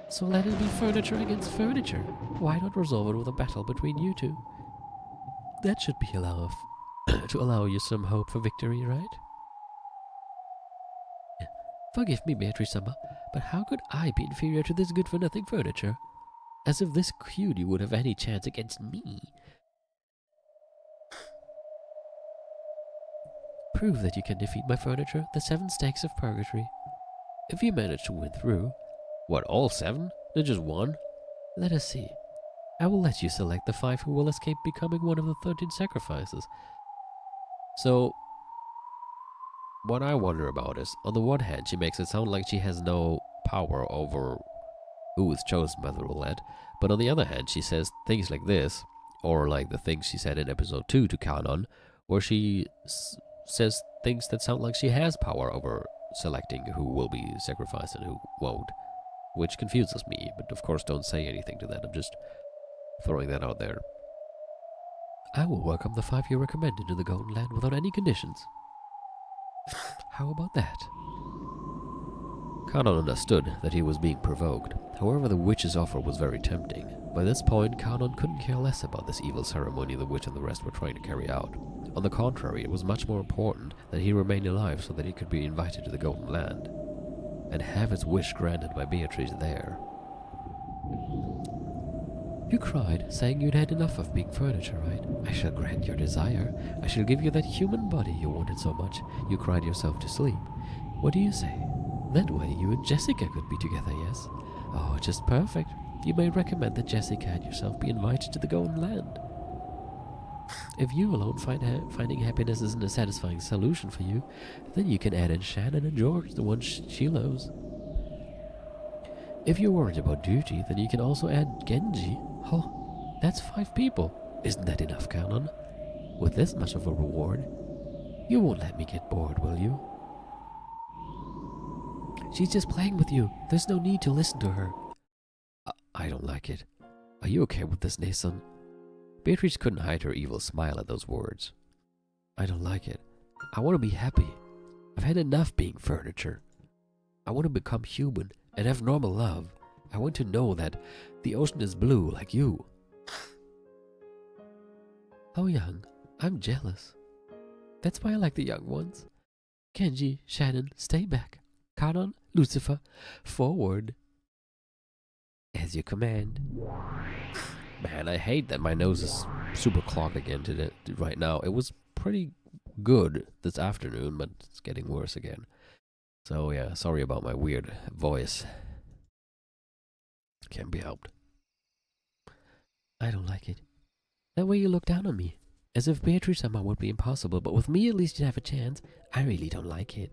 So let it be furniture against furniture. Why not resolve it with a battle between you two? That should be to allow you some hope for victory, right? Forgive me, Beatrice-sama, but how could I be inferior to this good-for-nothing furniture? As if this cutie would have any chance against me. Prove that you can defeat my furniture, the 7 stakes of purgatory. If you manage to win through... What, all 7? Not just 1? Let us see. I will let you select the 5 who will escape becoming one of the 13 sacrifices. So... What I wonder about is, on the one hand, she makes it sound like she has no power over who is chosen by the roulette, but on the other hand, she says things like this, or like the things she said in episode 2 to Kanon, where she says things that sound like she has power over selecting who will be sacrificed and who won't, which confuses me, but of course don't say anything to that. I'm just throwing that out there. I will welcome the 5 you recommended to the Golden Land without any conditions. How about that? Kanon understood that he was being provoked. However, the witch's offer was very tempting. By this point, Kanon couldn't care less about this evil ceremony the witch and the rest were trying to carry out. On the contrary, it was much more important that he remain alive so that he could be invited to the Golden Land, and have his wish granted by Beatrice there. You cried, saying you'd had enough of being furniture, right? I shall grant your desire. I shall give you that human body you wanted so much you cried yourself to sleep. What do you say? That way you and Jessica could be together, yes? Oh, just perfect. You may recommend that Jessica and yourself be invited to the Golden Land. If you alone finding happiness isn't a satisfying solution for you, then you can add in Shannon and George, the ones she loves. If you're worried about duty, then you can also add Genji. Oh, that's 5 people. Isn't that enough, Kanon? With this much of a reward, you won't let me get bored, will you? She's just playing with you. There's no need to listen to her. I don't like it. Are you okay with this, Nason? Beatrice couldn't hide her evil smile at those words. I don't like it. I want to be happy. I've had enough being furniture. I want to become human and have normal love. I want to know that the ocean is blue like you. How young? I'm jealous. That's why I like the young ones. Kenji, Shannon, stay back. Kanon, Lucifer, forward. As you command. Man, I hate that my nose is super clogged again right now. It was pretty good this afternoon, but it's getting worse again. So yeah, sorry about my weird voice. Can't be helped. I don't like it. That way you look down on me, as if Beatrice somehow would be impossible, but with me at least you'd have a chance. I really don't like it.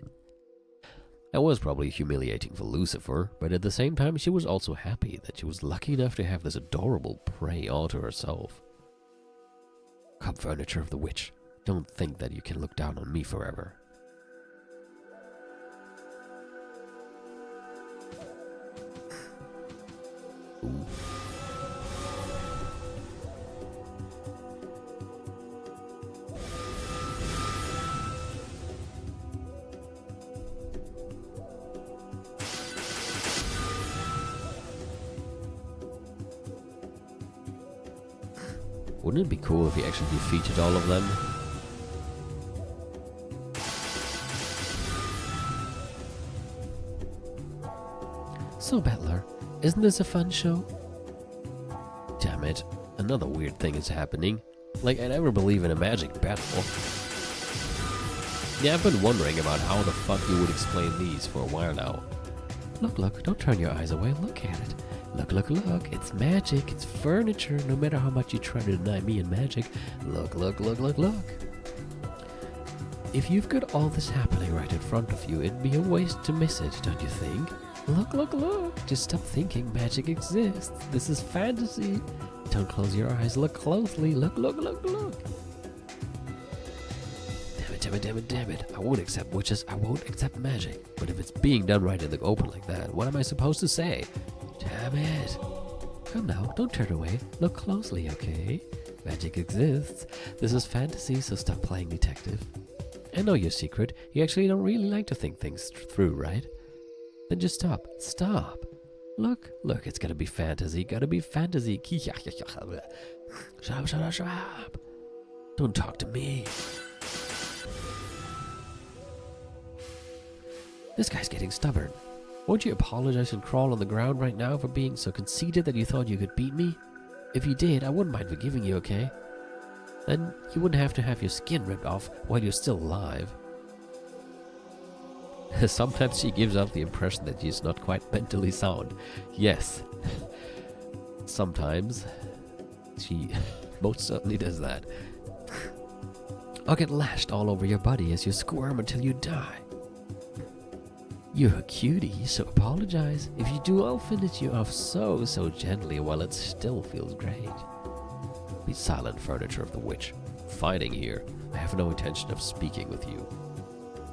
That was probably humiliating for Lucifer, but at the same time she was also happy that she was lucky enough to have this adorable prey all to herself. Come, furniture of the witch, don't think that you can look down on me forever. Ooh. Wouldn't it be cool if he actually defeated all of them? So, Battler, isn't this a fun show? Damn it, another weird thing is happening. Like, I never believe in a magic battle. Yeah, I've been wondering about how the fuck you would explain these for a while now. Look, don't turn your eyes away, look at it. Look, it's magic, it's furniture, no matter how much you try to deny me and magic. Look. If you've got all this happening right in front of you, it'd be a waste to miss it, don't you think? Look, just stop thinking magic exists. This is fantasy. Don't close your eyes, look closely, look. Damn it. I won't accept witches, I won't accept magic. But if it's being done right in the open like that, what am I supposed to say? Damn it. Come now, don't turn away. Look closely, okay? Magic exists. This is fantasy, so stop playing detective. I know your secret. You actually don't really like to think things through, right? Then just stop. Look, it's gotta be fantasy. Shut up. Don't talk to me. This guy's getting stubborn. Won't you apologize and crawl on the ground right now for being so conceited that you thought you could beat me? If you did, I wouldn't mind forgiving you, okay? Then you wouldn't have to have your skin ripped off while you're still alive. Sometimes she gives off the impression that she's not quite mentally sound. Yes. Sometimes she most certainly does that. I'll get lashed all over your body as you squirm until you die. You're a cutie, so apologize. If you do, I'll finish you off so gently while it still feels great. Be silent, furniture of the witch. Fighting here. I have no intention of speaking with you.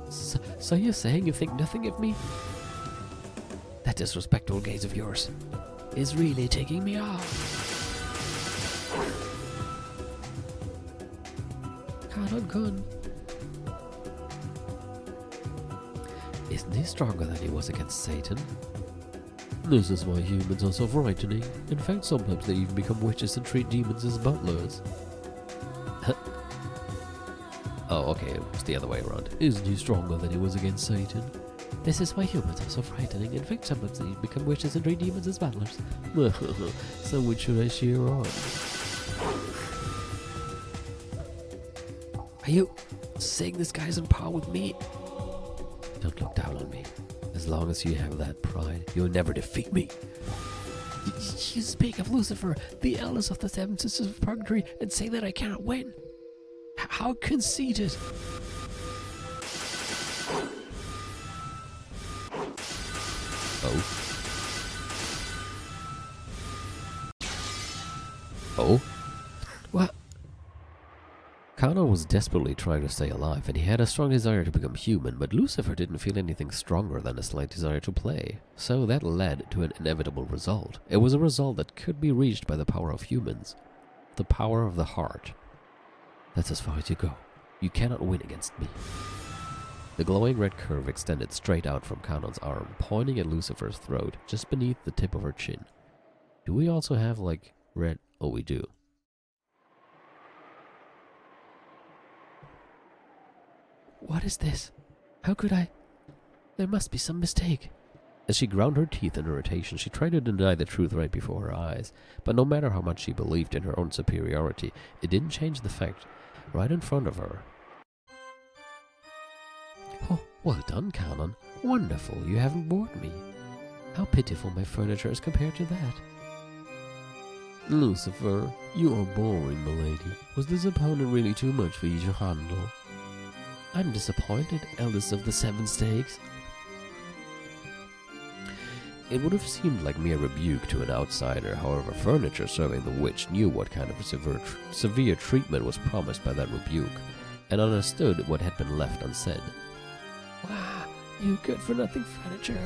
So you're saying you think nothing of me? That disrespectful gaze of yours is really taking me off. Kanon-kun. Isn't he stronger than he was against Satan? This is why humans are so frightening. In fact, sometimes they even become witches and treat demons as butlers. Oh, okay, it was the other way around. Isn't he stronger than he was against Satan? This is why humans are so frightening. In fact, sometimes they become witches and treat demons as butlers. So which should I cheer on? Are you saying this guy's on par with me? Don't look down on me. As long as you have that pride, you'll never defeat me. You speak of Lucifer, the eldest of the seven sisters of purgatory, and say that I cannot win. How conceited! Oh? What? Kanon was desperately trying to stay alive, and he had a strong desire to become human, but Lucifer didn't feel anything stronger than a slight desire to play. So that led to an inevitable result. It was a result that could be reached by the power of humans. The power of the heart. That's as far as you go. You cannot win against me. The glowing red curve extended straight out from Kanon's arm, pointing at Lucifer's throat, just beneath the tip of her chin. Do we also have, like, red? Oh, we do. What is this? How could I? There must be some mistake. As she ground her teeth in irritation, she tried to deny the truth right before her eyes. But no matter how much she believed in her own superiority, it didn't change the fact right in front of her. Oh, well done, Kanon. Wonderful, you haven't bored me. How pitiful my furniture is compared to that. Lucifer, you are boring, milady. Was this opponent really too much for you to handle? I'm disappointed, eldest of the seven stakes. It would have seemed like mere rebuke to an outsider. However, furniture serving the witch knew what kind of severe treatment was promised by that rebuke, and understood what had been left unsaid. Wow, you good-for-nothing furniture.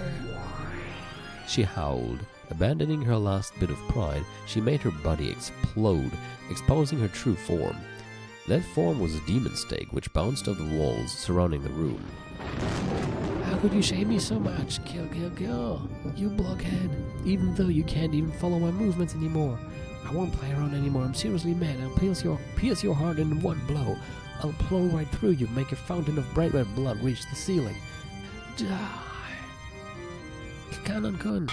She howled. Abandoning her last bit of pride, she made her body explode, exposing her true form. That form was a demon stake which bounced off the walls surrounding the room. How could you shame me so much? Kill, kill, kill. You blockhead. Even though you can't even follow my movements anymore. I won't play around anymore. I'm seriously mad. I'll pierce your heart in one blow. I'll plow right through you, make a fountain of bright red blood reach the ceiling. Die. Kanon-kun.